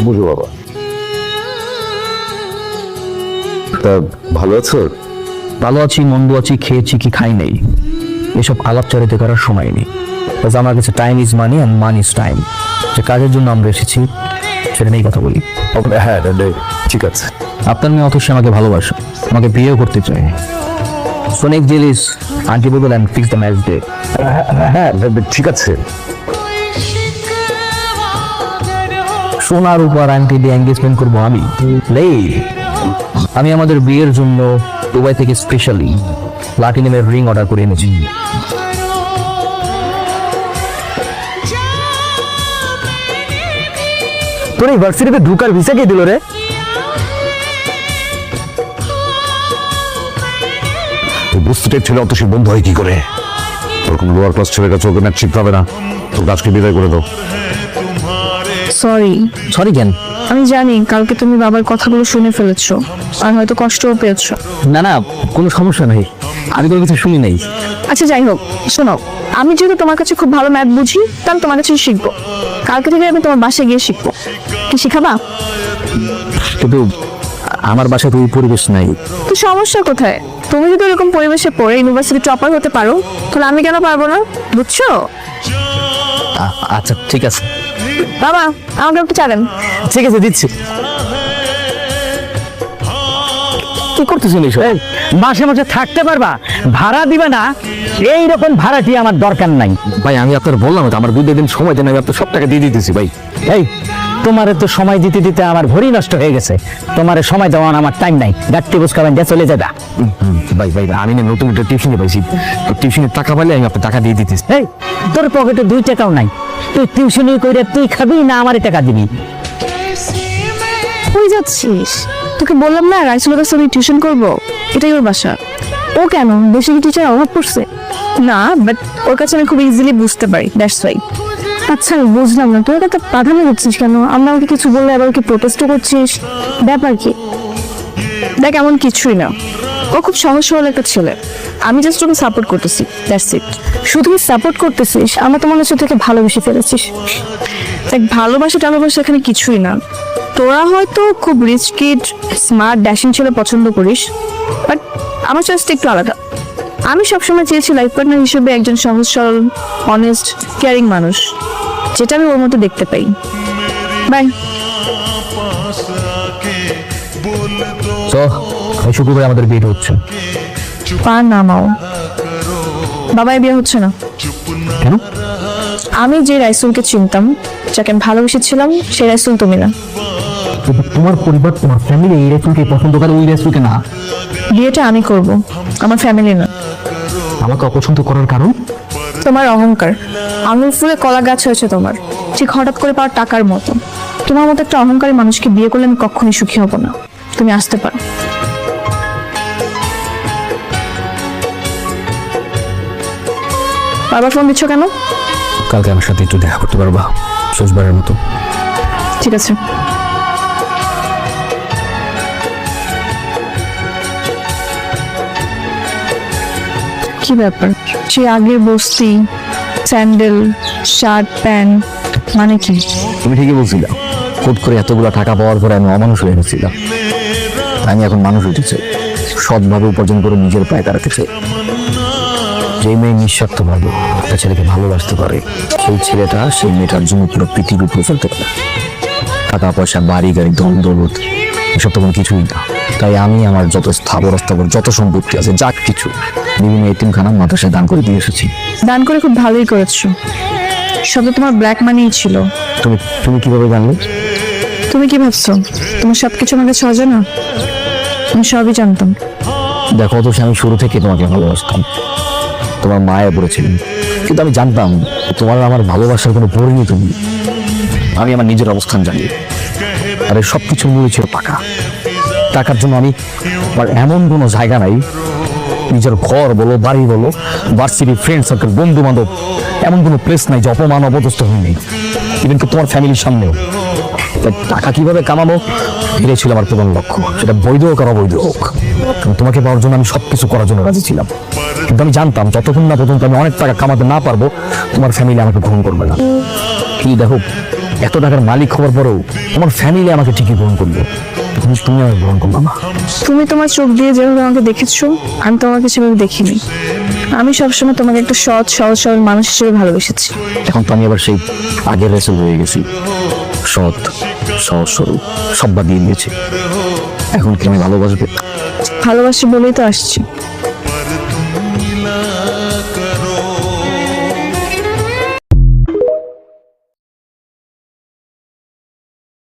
বুঝো বাবা। তা ভালো আছো? ভালো আছি, মন্দ আছি, খেয়েছি কি খাই নেই, এসব আলাপচারিতা করার সময় নেই। আমার কাছে time is money and money is time. যে কাজের জন্য আমরা এসেছি সেটা নিয়েই কথা বলি। হ্যাঁ ঠিক আছে। আপনার মেয়ে অথচ আমাকে ভালোবাসে, আমাকে বিয়েও করতে চায়। সো নেক্সট ডিল ইজ আনটিপল and fix the match day. হ্যাঁ ঠিক আছে। সোনার উপর আংটি দিয়ে এঙ্গেজমেন্ট করবো আমি। আমি আমাদের বিয়ের জন্য দুবাই থেকে স্পেশালি প্লাটিনামের রিং অর্ডার করে এনেছি। তোর ইউনিভার্সিটিতে ঢুকার ভিসা কে দিল রে? বুঝতে ছেলে অত সে বন্ধু হয় কি করে? ওরকম লোয়ার ক্লাস ছেলের কাছে ওকে ম্যাচ শিখতে হবে না। তোর কাজকে বিদায় করে দাও। সরি কেন? আমি জানি কালকে তুমি বাবার কথাগুলো শুনে ফেলেছো আর হয়তো কষ্টও পেয়েছো। না কোনো সমস্যা নেই, আমি কোনো কিছু শুনি নাই। আচ্ছা যাই হোক, শোনো, আমি যেহেতু তোমার কাছে খুব ভালো ম্যাথ বুঝি, তাহলে তোমার কাছে শিখবো। কালকে থেকে আমি তোমার বাসায় গিয়ে শিখবো। কি শিখাবা? কিন্তু আমার বাসায় তো ওই পরিবেশ নাই। তো সমস্যা কোথায়? তুমি যদি এরকম পরিবেশে পড়ে ইউনিভার্সিটি টপার হতে পারো, তাহলে আমি কেন পারবো না? বুঝছো? আচ্ছা ঠিক আছে। বাবা, আমাকে একটু চা দেন। ঠিক আছে, দিচ্ছি। কি করতেছেন এইসব? মাসে মাসে থাকতে পারবা, ভাড়া দিবে না, এইরকম ভাড়াটি আমার দরকার নাই। ভাই আমি আপনার বললাম তো আমার 2 দিন সময় দেন, আমি আপনার সব টাকা দিয়ে দিতেছি ভাই। এই তোমারে তো সময় দিতে দিতে আমার ভরি নষ্ট হয়ে গেছে। তোমারে সময় দেওয়ার আমার টাইম নাই। গাড়ি বুঝ খাবেন যা, চলে যাবা। ভাই আমি না নতুন একটা টিউশনে পাইছি, টিউশনের টাকা পাইলে আমি আপনার টাকা দিয়ে দিতেছি। এই তোর পকেটে 2 টাকাও নাই, তুই টিউশনি কইরে তুই খাবি না আমারে টাকা দিবি? কই যাচ্ছিস? তোকে বললাম না রাইসুলের কাছে আমি টিউশন করবো, এটাই ওর বাসা। ও কেন, বেশি কি টিচার অভাব পড়ছে? না, বাট ওর কাছে আমি খুব ইজিলি বুঝতে পারি, দ্যাটস ওয়াই। আচ্ছা আমি বুঝলাম না, তুই একটা প্রাধান্য দিচ্ছিস কেন? আমরা ওকে কিছু বললে আবার কি প্রোটেস্টও করছিস? ব্যাপার কি? দেখ এমন কিছুই না, ও খুব সহজ সরল একটা ছেলে। আমি জাস্ট ওকে সাপোর্ট করতেছি, দ্যাটস ইট। শুধু সাপোর্ট করতেছিস, আমরা তো মনে হচ্ছে তোকে ভালোবেসে ফেলেছিস। দেখ ভালোবাসা টালোবাসা এখানে কিছুই না। তোরা হয়তো খুব রিচ কিড, স্মার্ট, ড্যাশিং ছেলে পছন্দ করিস, বাট আমার চয়েসটা একটু আলাদা। আমি সবসময় চেয়েছি লাইফ পার্টনার হিসেবে একজন সহজ সরল, অনেস্ট, কেয়ারিং মানুষ, যেটা আমি ওর মতো দেখতে পাই। বাই। তো এই শুক্রবার আমাদের বিয়ে হচ্ছে। পা নামাও। বাবাই বিয়ে হচ্ছে না। কেন? আমি যে রাইসুলকে চিনতাম, যাকে আমি ভালোবেসেছিলাম, সেই রাইসুল তুমি না। তোমার পরিবার, তোমার ফ্যামিলি এই রেসুলকে পছন্দ করে, ওই রেসুলকে না। বিয়েটা আমি করব, আমার ফ্যামিলি না। আমাকে অপছন্দ করার কারণ? তোমার অহংকার। আঙুল ফুলে কলা গাছ হয়েছে তোমার, ঠিক হঠাৎ করে পাওয়ার টাকার মতো। তোমার মতো একটা অহংকারী মানুষকে বিয়ে করলে আমি কখনোই সুখী হব না। তুমি আসতে পারো। বারবার ফোন দিচ্ছ কেন? কালকে আমার সাথে একটু দেখা করতে পারবা, শেষবারের মতো? ঠিক আছে। কি ব্যাপার? সে আগের বস্তি, স্যান্ডেল, শার্ট, প্যান্ট, মানে কি? তুমি ঠিকই বলছিলা, হুট করে এতগুলো টাকা পাওয়ার পরে আমি অমানুষ হয়ে গেছিলাম। আমি এখন মানুষ হইতেছে, সৎভাবে উপার্জন করে নিজের পায়ে দাঁড়াতে চাই। যে মেয়ে নিঃস্বার্থভাবে একটা ছেলেকে ভালোবাসতে পারে, সেই ছেলেটা সেই মেয়েটার জন্য পুরো পৃথিবী উপরে ফেলতে পারে। টাকা পয়সা, বাড়ি গাড়ি, ধন দৌলত এসব তো কোনো কিছুই না। তাই আমি আমার যত স্থাবর অস্থাবর যত সম্পত্তি আছে, যা কিছু বিভিন্ন এতিমখানা মাদ্রাসায় দান করে দিয়ে এসেছি। দান করে খুব ভালোই করেছো। সব তো তোমার ব্ল্যাক মানিই ছিল। তুমি কিভাবে জানলে? তুমি কি ভাবছো তোমার সবকিছু আমার কাছে অজানা? আমি সবই জানতাম। দেখো তো, আমি শুরু থেকে তোমাকে ভালোবাসতাম, তোমার মায়ে পড়েছিলেন, কিন্তু আমি জানতাম তোমার আমার ভালোবাসার কোনো পরিণতি নেই। আমি আমার নিজের অবস্থান জানি, আর এই সবকিছু মূল ছিল টাকা। টাকার জন্য আমি আমার এমন কোনো জায়গা নাই, নিজের ঘর বলো, বাড়ি বলো, ভার্সিটি, ফ্রেন্ড সার্কেল, বন্ধু বান্ধব, এমন কোনো প্লেস নাই যে অপমান অপদস্থ হয়নি, ইভেন কি তোমার ফ্যামিলির সামনেও। তাই টাকা কিভাবে কামাবো এটাই ছিল আমার প্রধান লক্ষ্য, সেটা বৈধ হোক আর অবৈধ হোক। তোমাকে পাওয়ার জন্য আমি সবকিছু করার জন্য রাজি ছিলাম, কিন্তু আমি জানতাম যতক্ষণ না পর্যন্ত আমি অনেক টাকা কামাতে না পারবো, তোমার ফ্যামিলি আমাকে গ্রহণ করবে না। কি দেখো, এত টাকার মালিক হওয়ার পরেও আমার ফ্যামিলি আমাকে ঠিকই গ্রহণ করলো, তখন তুমি আমাকে গ্রহণ করলো না। তুমি তোমার চোখ দিয়ে যেভাবে আমাকে দেখেছো, আমি তোমাকে সেভাবে দেখিনি। আমি সবসময় তোমাকে একটা সৎ সহজ সরল মানুষ হিসেবে ভালোবেসেছি। এখন তো আমি আবার সেই আগের রেসেল হয়ে গেছি, সৎ সহজ সরল সব বাদ দিয়ে দিয়েছি। এখন কি আমি ভালোবাসবে? ভালোবাসি বলেই তো আসছি।